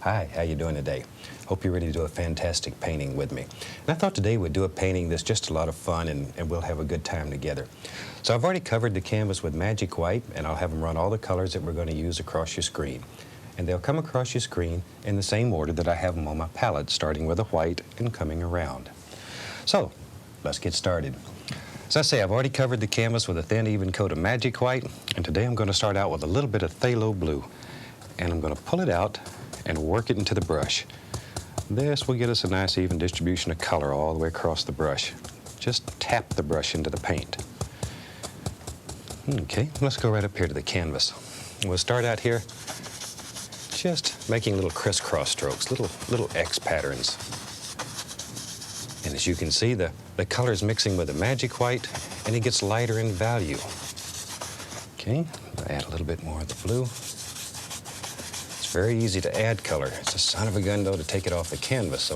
Hi, how you doing today? Hope you're ready to do a fantastic painting with me. And I thought today we'd do a painting that's just a lot of fun and we'll have a good time together. So I've already covered the canvas with magic white, and I'll have them run all the colors that we're going to use across your screen. And they'll come across your screen in the same order that I have them on my palette, starting with a white and coming around. So let's get started. As I say, I've already covered the canvas with a thin, even coat of magic white, and today I'm going to start out with a little bit of phthalo blue. And I'm going to pull it out and work it into the brush. This will get us a nice even distribution of color all the way across the brush. Just tap the brush into the paint. Okay, let's go right up here to the canvas. We'll start out here just making little crisscross strokes, little X patterns. And as you can see, the color is mixing with the magic white, and it gets lighter in value. Okay, add a little bit more of the blue. Very easy to add color. It's a son of a gun, though, to take it off the canvas, so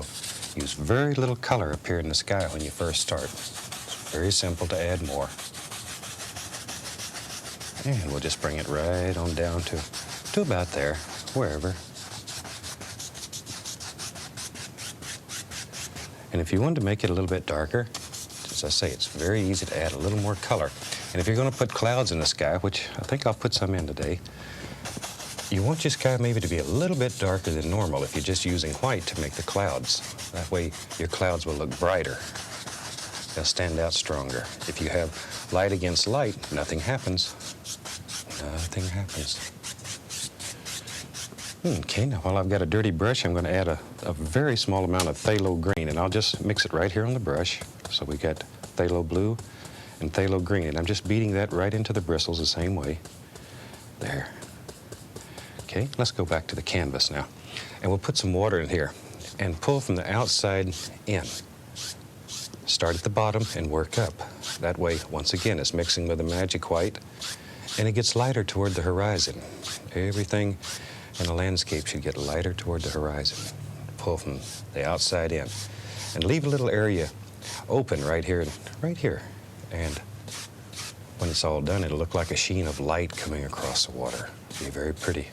use very little color up here in the sky when you first start. It's very simple to add more. And we'll just bring it right on down to about there, wherever. And if you wanted to make it a little bit darker, as I say, it's very easy to add a little more color. And if you're going to put clouds in the sky, which I think I'll put some in today, you want your sky maybe to be a little bit darker than normal if you're just using white to make the clouds. That way your clouds will look brighter. They'll stand out stronger. If you have light against light, nothing happens. Nothing happens. Okay, now while I've got a dirty brush, I'm going to add a very small amount of phthalo green, and I'll just mix it right here on the brush. So we got phthalo blue and phthalo green, and I'm just beating that right into the bristles the same way. There. Okay, let's go back to the canvas now. And we'll put some water in here and pull from the outside in. Start at the bottom and work up. That way, once again, it's mixing with the magic white, and it gets lighter toward the horizon. Everything in the landscape should get lighter toward the horizon. Pull from the outside in. And leave a little area open right here. And when it's all done, it'll look like a sheen of light coming across the water. It'll be very pretty.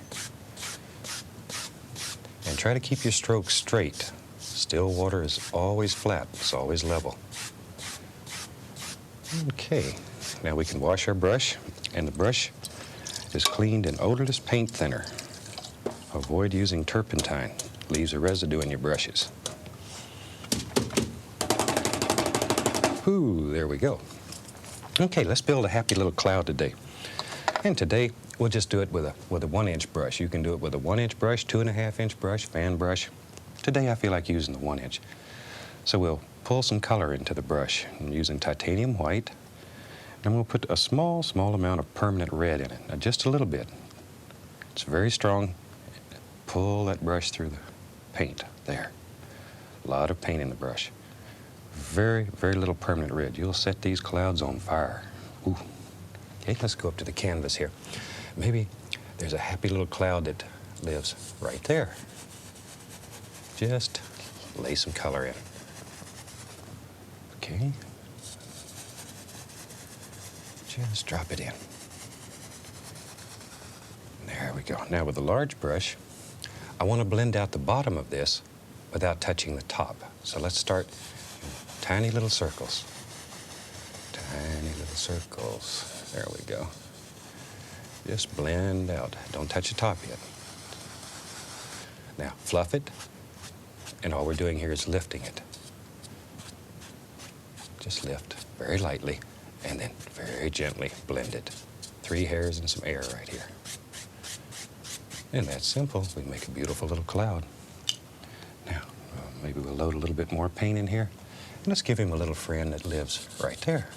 And try to keep your strokes straight. Still water is always flat, it's always level. Okay, now we can wash our brush, and the brush is cleaned in odorless paint thinner. Avoid using turpentine, leaves a residue in your brushes. Ooh, there we go. Okay, let's build a happy little cloud today. And today, we'll just do it with a 1-inch brush. You can do it with a 1-inch brush, 2.5-inch brush, fan brush. Today I feel like using the 1-inch. So we'll pull some color into the brush. I'm using titanium white. And we'll put a small amount of permanent red in it. Now just a little bit. It's very strong. Pull that brush through the paint. There. A lot of paint in the brush. Very little permanent red. You'll set these clouds on fire. Ooh. Okay, let's go up to the canvas here. Maybe there's a happy little cloud that lives right there. Just lay some color in. Okay. Just drop it in. There we go. Now with a large brush, I want to blend out the bottom of this without touching the top. So let's start in tiny little circles. Tiny little circles. There we go. Just blend out. Don't touch the top yet. Now, fluff it, and all we're doing here is lifting it. Just lift very lightly, and then very gently blend it. 3 hairs and some air right here. And that's simple. We make a beautiful little cloud. Now, maybe we'll load a little bit more paint in here. And let's give him a little friend that lives right there.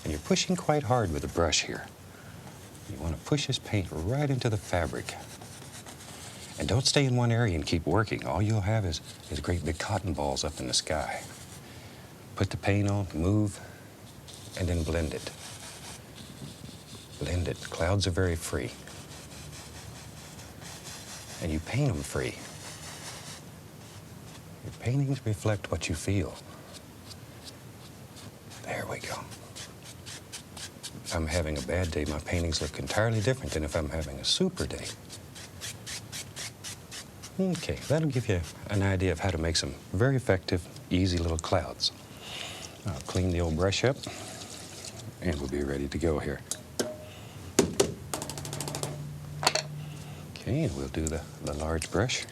And you're pushing quite hard with the brush here. You want to push this paint right into the fabric. And don't stay in one area and keep working. All you'll have is great big cotton balls up in the sky. Put the paint on, move, and then blend it. Blend it. Clouds are very free. And you paint them free. Your paintings reflect what you feel. There we go. If I'm having a bad day, my paintings look entirely different than if I'm having a super day. Okay, that'll give you an idea of how to make some very effective, easy little clouds. I'll clean the old brush up, and we'll be ready to go here. Okay, and we'll do the large brush.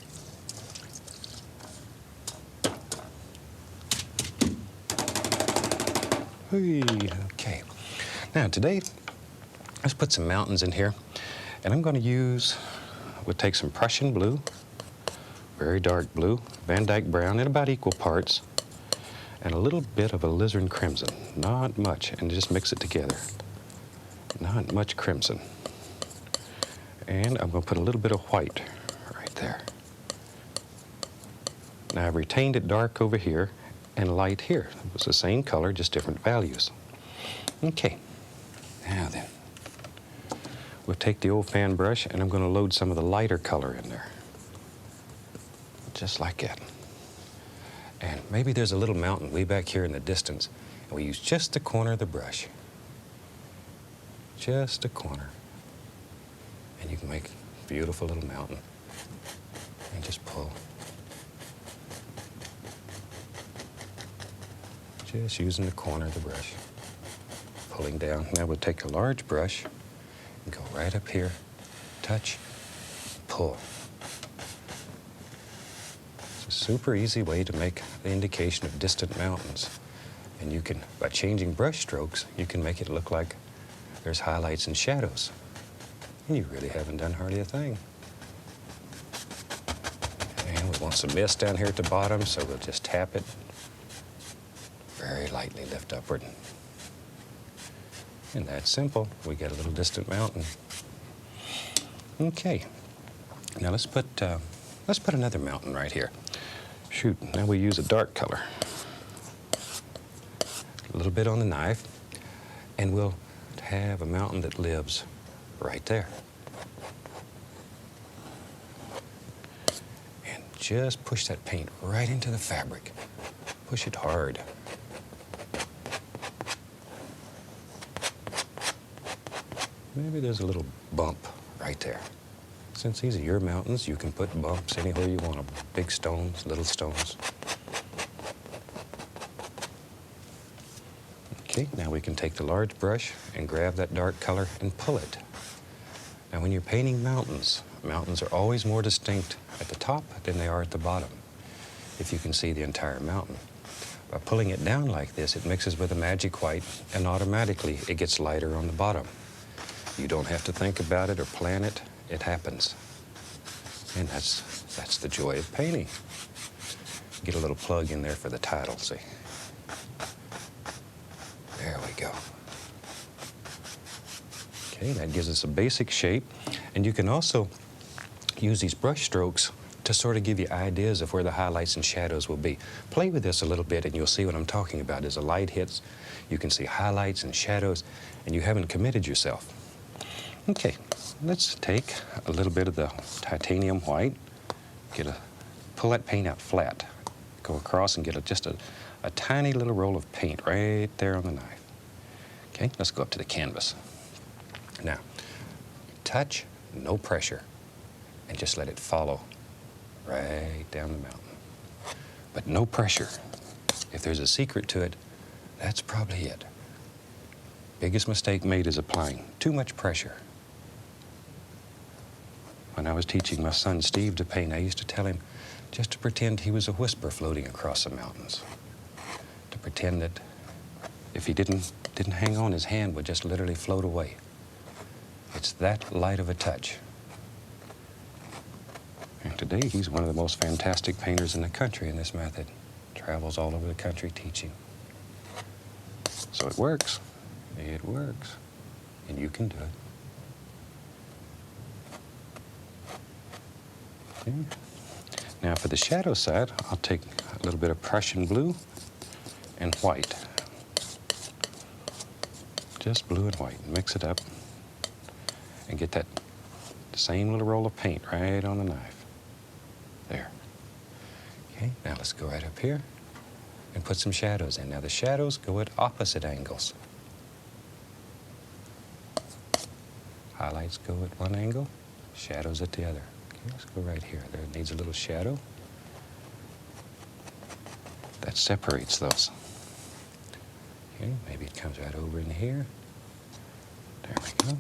Okay, now today, let's put some mountains in here, and I'm going to use, we'll take some Prussian blue, very dark blue, Van Dyke brown in about equal parts, and a little bit of alizarin crimson, not much, and just mix it together. Not much crimson. And I'm going to put a little bit of white right there. Now I've retained it dark over here and light here. It's the same color, just different values. Okay, now then, we'll take the old fan brush and I'm going to load some of the lighter color in there. Just like that. And maybe there's a little mountain way back here in the distance, and we use just the corner of the brush. Just a corner. And you can make a beautiful little mountain. And just pull. Just using the corner of the brush. Pulling down. Now we'll take a large brush and go right up here, touch, pull. It's a super easy way to make the indication of distant mountains. And you can, by changing brush strokes, you can make it look like there's highlights and shadows. And you really haven't done hardly a thing. And we want some mist down here at the bottom, so we'll just tap it. Very lightly lift upward. And that's simple. We get a little distant mountain. Okay. Now let's put another mountain right here. Shoot, now we use a dark color. A little bit on the knife, and we'll have a mountain that lives right there. And just push that paint right into the fabric. Push it hard. Maybe there's a little bump right there. Since these are your mountains, you can put bumps anywhere you want them. Big stones, little stones. Okay, now we can take the large brush and grab that dark color and pull it. Now when you're painting mountains, mountains are always more distinct at the top than they are at the bottom, if you can see the entire mountain. By pulling it down like this, it mixes with a magic white, and automatically it gets lighter on the bottom. You don't have to think about it or plan it. It happens. And that's the joy of painting. Get a little plug in there for the title, see? There we go. Okay, that gives us a basic shape. And you can also use these brush strokes to sort of give you ideas of where the highlights and shadows will be. Play with this a little bit and you'll see what I'm talking about. As the light hits, you can see highlights and shadows, and you haven't committed yourself. Okay, let's take a little bit of the titanium white, pull that paint out flat, go across and get just a tiny little roll of paint right there on the knife. Okay, let's go up to the canvas. Now, touch, no pressure, and just let it follow right down the mountain. But no pressure. If there's a secret to it, that's probably it. Biggest mistake made is applying too much pressure. When I was teaching my son Steve to paint, I used to tell him just to pretend he was a whisper floating across the mountains. To pretend that if he didn't hang on, his hand would just literally float away. It's that light of a touch. And today, he's one of the most fantastic painters in the country in this method. Travels all over the country teaching. So it works. It works. And you can do it. Okay. Now for the shadow side, I'll take a little bit of Prussian blue and white. Just blue and white. Mix it up and get that same little roll of paint right on the knife. There. Okay, now let's go right up here and put some shadows in. Now the shadows go at opposite angles. Highlights go at one angle, shadows at the other. Let's go right here. There, it needs a little shadow. That separates those. Okay, maybe it comes right over in here. There we go.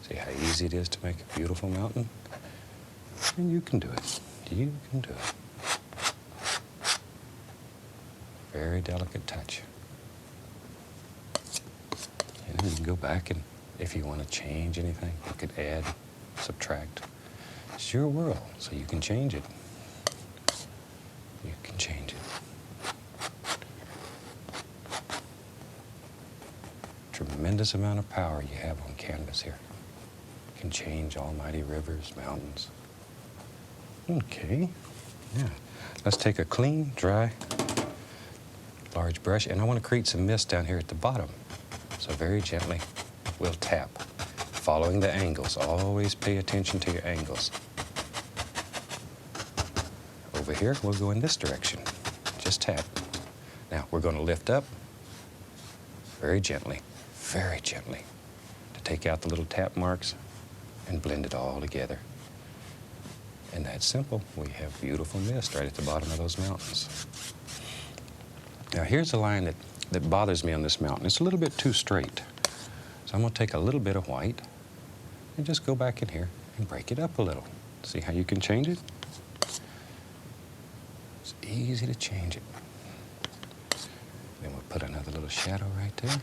See how easy it is to make a beautiful mountain? And you can do it. You can do it. Very delicate touch. And you can go back, and if you want to change anything, you could add, subtract. It's your world, so you can change it. You can change it. Tremendous amount of power you have on canvas here. You can change almighty rivers, mountains. Okay, yeah. Let's take a clean, dry, large brush, and I want to create some mist down here at the bottom. So very gently, we'll tap, following the angles. Always pay attention to your angles. Over here, we'll go in this direction. Just tap. Now, we're going to lift up very gently, to take out the little tap marks and blend it all together. And that's simple. We have beautiful mist right at the bottom of those mountains. Now here's a line that bothers me on this mountain. It's a little bit too straight. So I'm going to take a little bit of white and just go back in here and break it up a little. See how you can change it? It's easy to change it. Then we'll put another little shadow right there.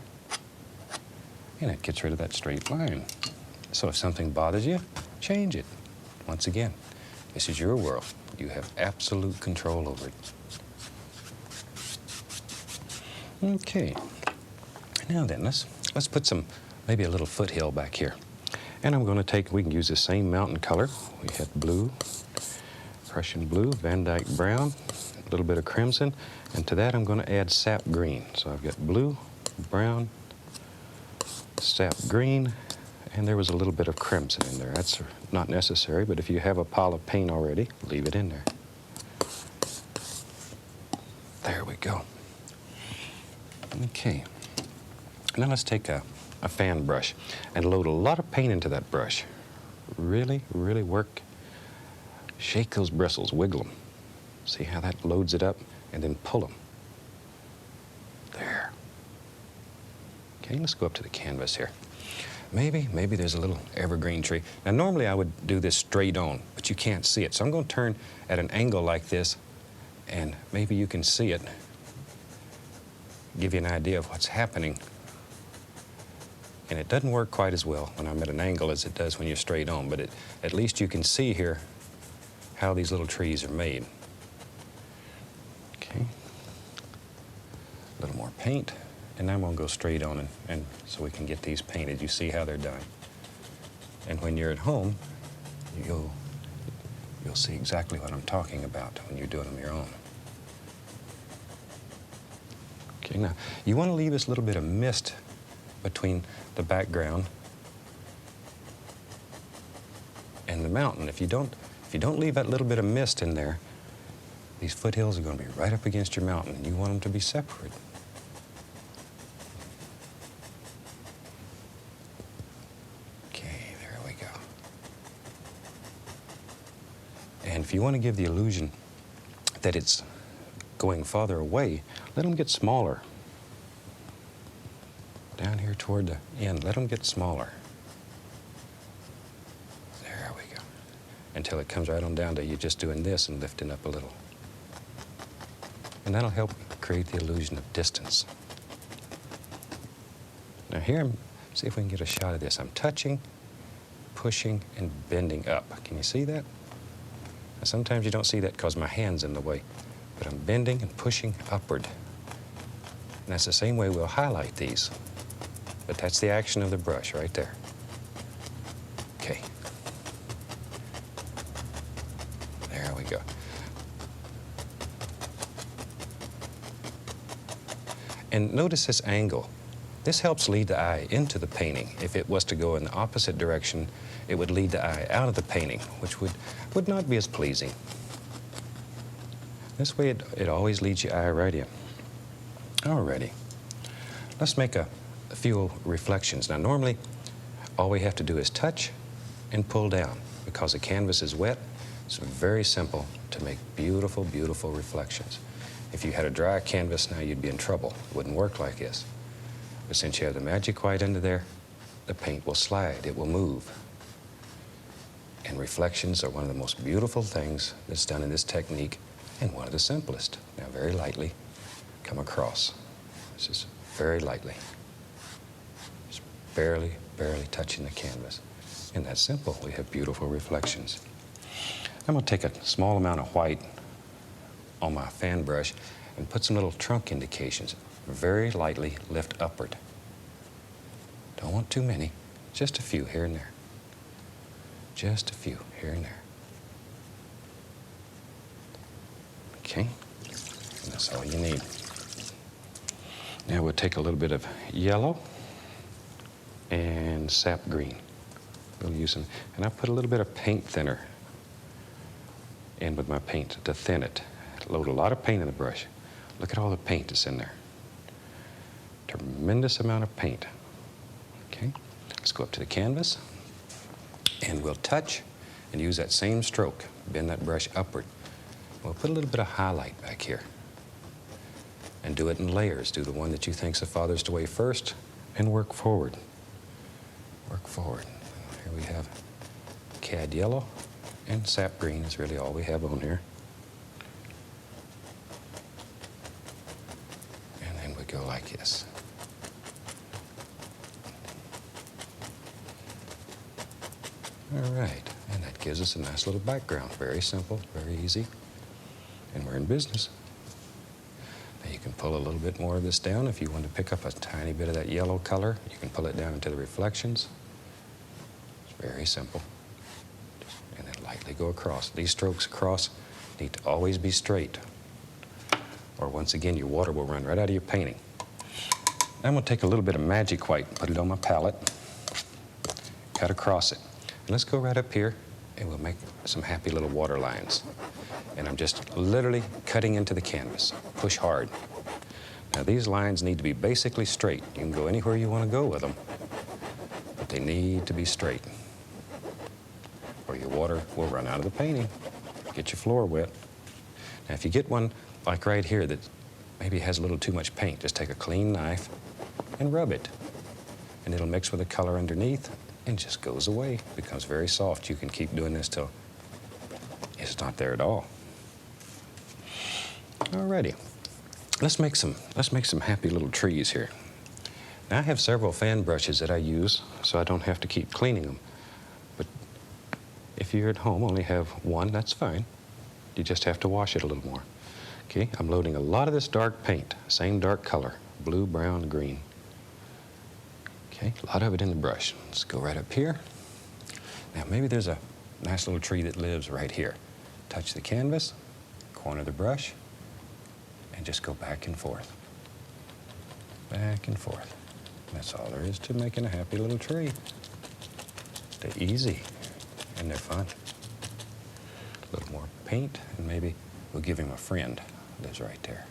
And it gets rid of that straight line. So if something bothers you, change it. Once again, this is your world. You have absolute control over it. Okay. Now then, let's put maybe a little foothill back here. And I'm going to take, we can use the same mountain color. We had blue, Prussian blue, Van Dyke brown, a little bit of crimson, and to that I'm going to add sap green. So I've got blue, brown, sap green, and there was a little bit of crimson in there. That's not necessary, but if you have a pile of paint already, leave it in there. There we go. Okay. Now let's take a fan brush and load a lot of paint into that brush. Really, really work. Shake those bristles, wiggle them. See how that loads it up, and then pull them. There. Okay, let's go up to the canvas here. Maybe there's a little evergreen tree. Now normally I would do this straight on, but you can't see it. So I'm going to turn at an angle like this, and maybe you can see it. Give you an idea of what's happening. And it doesn't work quite as well when I'm at an angle as it does when you're straight on, but at least you can see here how these little trees are made. Okay. A little more paint, and now I'm going to go straight on and so we can get these painted. You see how they're done. And when you're at home, you'll see exactly what I'm talking about when you're doing them your own. Okay, now you want to leave this little bit of mist between the background and the mountain. If you don't leave that little bit of mist in there, these foothills are going to be right up against your mountain, and you want them to be separate. Okay, there we go. And if you want to give the illusion that it's going farther away, let them get smaller. Down here toward the end, let them get smaller. There we go. Until it comes right on down to you just doing this and lifting up a little. And that'll help create the illusion of distance. Now here, see if we can get a shot of this. I'm touching, pushing, and bending up. Can you see that? Now, sometimes you don't see that because my hand's in the way, but I'm bending and pushing upward. And that's the same way we'll highlight these. But that's the action of the brush right there. Okay. There we go. And notice this angle. This helps lead the eye into the painting. If it was to go in the opposite direction, it would lead the eye out of the painting, which would not be as pleasing. This way it always leads your eye right in. Alrighty. Let's make a few reflections. Now normally all we have to do is touch and pull down. because the canvas is wet, it's very simple to make beautiful, beautiful reflections. If you had a dry canvas now, you'd be in trouble. It wouldn't work like this. But since you have the magic white under there, the paint will slide, it will move. And reflections are one of the most beautiful things that's done in this technique, and one of the simplest. Now, very lightly, come across. This is very lightly. Just barely, barely touching the canvas. And that's simple. We have beautiful reflections. I'm going to take a small amount of white on my fan brush and put some little trunk indications. Very lightly lift upward. Don't want too many, just a few here and there. Just a few here and there. Okay, and that's all you need. Now we'll take a little bit of yellow and sap green. We'll use them, and I put a little bit of paint thinner in with my paint to thin it. Load a lot of paint in the brush. Look at all the paint that's in there. Tremendous amount of paint. Okay, let's go up to the canvas, and we'll touch and use that same stroke. Bend that brush upward. We'll put a little bit of highlight back here. And do it in layers. Do the one that you think's the farthest away first, and work forward. Work forward. Here we have cad yellow, and sap green is really all we have on here. And then we go like this. All right, and that gives us a nice little background. Very simple, very easy, and we're in business. Now you can pull a little bit more of this down. If you want to pick up a tiny bit of that yellow color, you can pull it down into the reflections. It's very simple. And then lightly go across. These strokes across need to always be straight, or once again your water will run right out of your painting. I'm going to take a little bit of magic white, put it on my palette, cut across it. And let's go right up here, and we'll make some happy little water lines. And I'm just literally cutting into the canvas. Push hard. Now these lines need to be basically straight. You can go anywhere you want to go with them, but they need to be straight, or your water will run out of the painting. Get your floor wet. Now if you get one like right here that maybe has a little too much paint, just take a clean knife and rub it. And it'll mix with the color underneath and just goes away. Becomes very soft. You can keep doing this till it's not there at all. Alrighty, let's make some happy little trees here. Now I have several fan brushes that I use, so I don't have to keep cleaning them. But if you're at home, only have one, that's fine. You just have to wash it a little more. Okay, I'm loading a lot of this dark paint, same dark color, blue, brown, green. Okay, a lot of it in the brush. Let's go right up here. Now maybe there's a nice little tree that lives right here. Touch the canvas, corner the brush, and just go back and forth. Back and forth. That's all there is to making a happy little tree. They're easy, and they're fun. A little more paint, and maybe we'll give him a friend. Lives right there.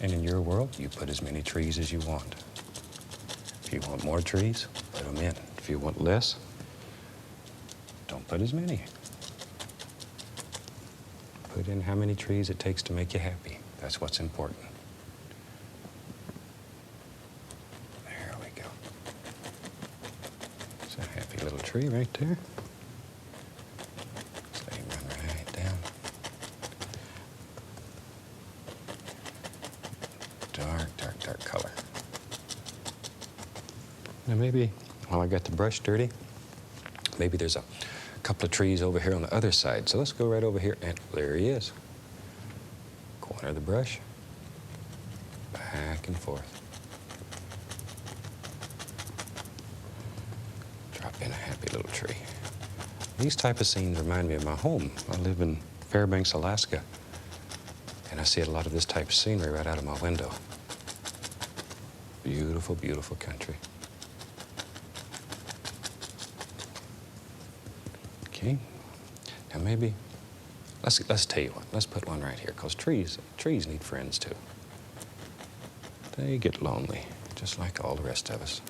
And in your world, you put as many trees as you want. If you want more trees, put them in. If you want less, don't put as many. Put in how many trees it takes to make you happy. That's what's important. There we go. It's a happy little tree right there. Just let him run right down. Dark, dark, dark color. Now maybe, while I got the brush dirty, maybe there's a couple of trees over here on the other side. So let's go right over here, and there he is. Corner of the brush, back and forth. Drop in a happy little tree. These type of scenes remind me of my home. I live in Fairbanks, Alaska, and I see a lot of this type of scenery right out of my window. Beautiful, beautiful country. Okay, now maybe, let's tell you what, let's put one right here, because trees need friends too. They get lonely, just like all the rest of us.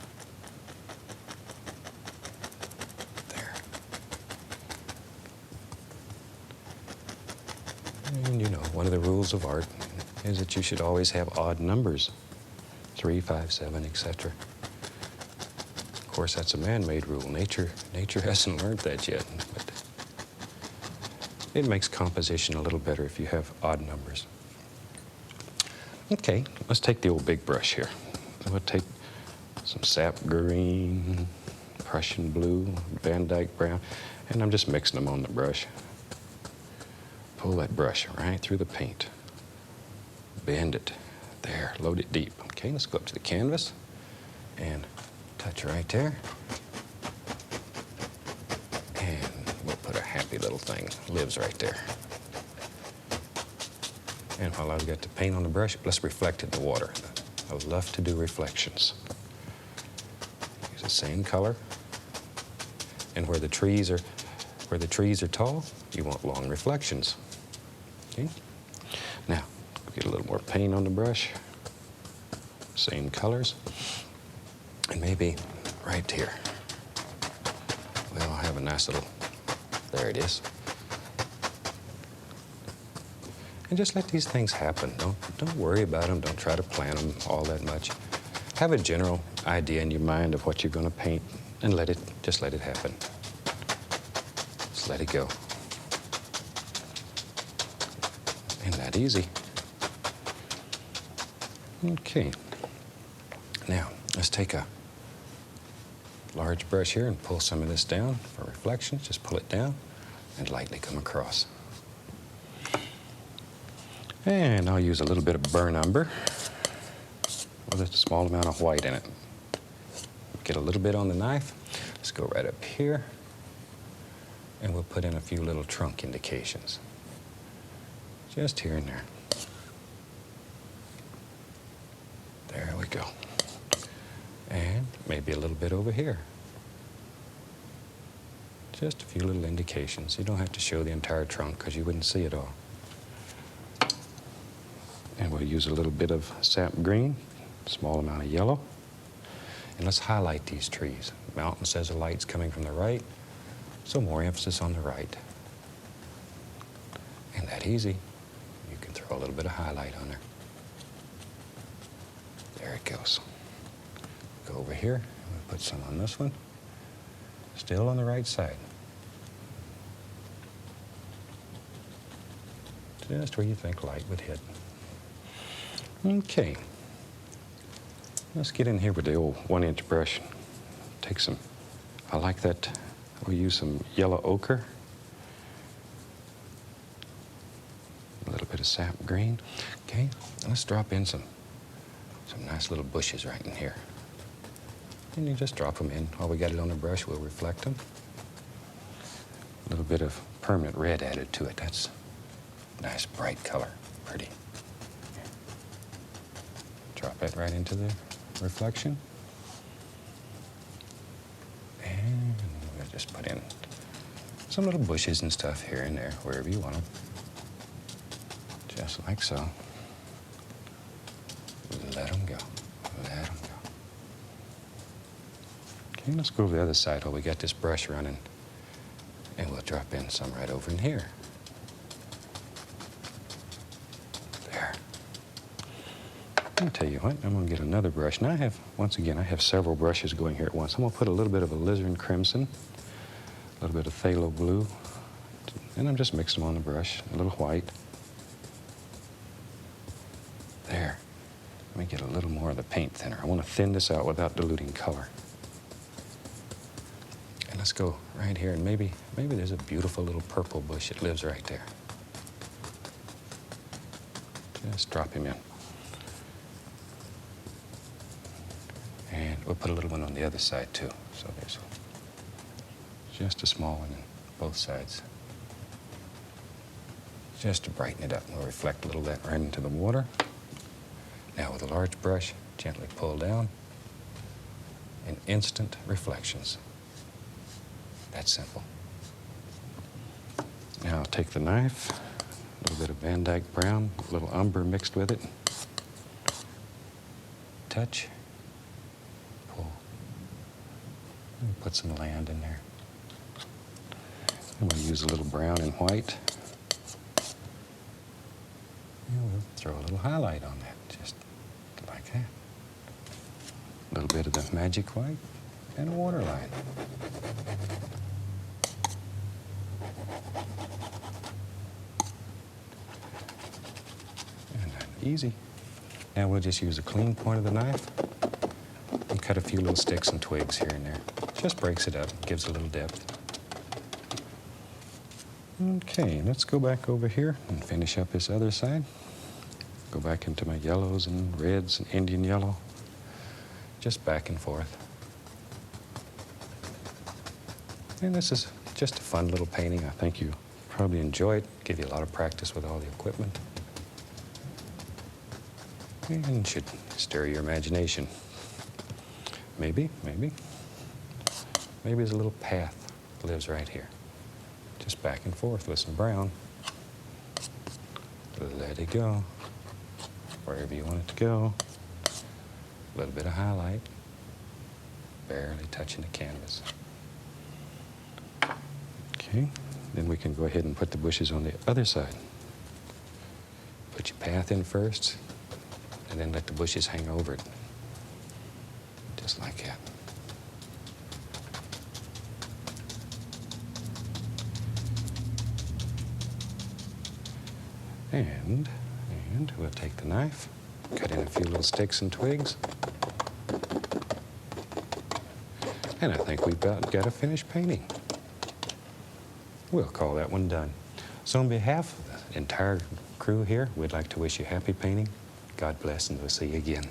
And you know, one of the rules of art is that you should always have odd numbers, 3, 5, 7, etc. Of course, that's a man-made rule. Nature hasn't learned that yet, but it makes composition a little better if you have odd numbers. Okay, let's take the old big brush here. We'll take some sap green, Prussian blue, Van Dyke brown, and I'm just mixing them on the brush. Pull that brush right through the paint. Bend it. There, load it deep. Okay, let's go up to the canvas and touch right there. And we'll put a happy little thing, lives right there. And while I've got the paint on the brush, let's reflect it in the water. I love to do reflections. Use the same color. And where the trees are tall, you want long reflections. Okay? Now, get a little more paint on the brush. Same colors. And maybe right here. We'll have a nice little, there it is. And just let these things happen. Don't worry about them. Don't try to plan them all that much. Have a general idea in your mind of what you're going to paint and just let it happen. Just let it go. Ain't that easy? Okay. Now, let's take a large brush here and pull some of this down for reflections. Just pull it down and lightly come across. And I'll use a little bit of burnt umber with a small amount of white in it. Get a little bit on the knife. Let's go right up here. And we'll put in a few little trunk indications. Just here and there. There we go. And maybe a little bit over here. Just a few little indications. You don't have to show the entire trunk because you wouldn't see it all. And we'll use a little bit of sap green, small amount of yellow. And let's highlight these trees. The mountain says the light's coming from the right, so more emphasis on the right. And that easy. You can throw a little bit of highlight on there. There it goes. Go over here, and we'll put some on this one. Still on the right side. Just where you think light would hit. Okay. Let's get in here with the old 1-inch brush. Take some, I like that. We'll use some yellow ochre. A little bit of sap green. Okay, let's drop in some nice little bushes right in here. And you just drop them in. While we got it on the brush, we'll reflect them. A little bit of permanent red added to it. That's a nice bright color, pretty. Drop that right into the reflection. And we'll just put in some little bushes and stuff here and there, wherever you want them. Just like so. Let them go. Let them go. Okay, let's go to the other side while we got this brush running. And we'll drop in some right over in here. There. I'll tell you what, I'm going to get another brush. Now I have several brushes going here at once. I'm going to put a little bit of alizarin crimson, a little bit of phthalo blue, and I'm just mixing them on the brush, a little white. There. Let me get a little more of the paint thinner. I want to thin this out without diluting color. And let's go right here, and maybe there's a beautiful little purple bush that lives right there. Just drop him in. And we'll put a little one on the other side too. So there's just a small one on both sides. Just to brighten it up. We'll reflect a little of that right into the water. Now with a large brush, gently pull down, and instant reflections. That's simple. Now I'll take the knife, a little bit of Van Dyke brown, a little umber mixed with it. Touch, pull, and put some land in there. And we'll use a little brown and white. we'll throw a little highlight on that, just like that. A little bit of the magic white and a water line. And then easy. Now we'll just use a clean point of the knife and cut a few little sticks and twigs here and there. Just breaks it up, gives a little depth. Okay, let's go back over here and finish up this other side. Go back into my yellows and reds and Indian yellow. Just back and forth. And this is just a fun little painting. I think you probably enjoy it. Give you a lot of practice with all the equipment. And should stir your imagination. Maybe there's a little path that lives right here. Just back and forth with some brown. Let it go. Wherever you want it to go. A little bit of highlight. Barely touching the canvas. Okay, then we can go ahead and put the bushes on the other side. Put your path in first, and then let the bushes hang over it. Just like that. And we'll take the knife, cut in a few little sticks and twigs. And I think we've got a finished painting. We'll call that one done. So on behalf of the entire crew here, we'd like to wish you happy painting. God bless, and we'll see you again.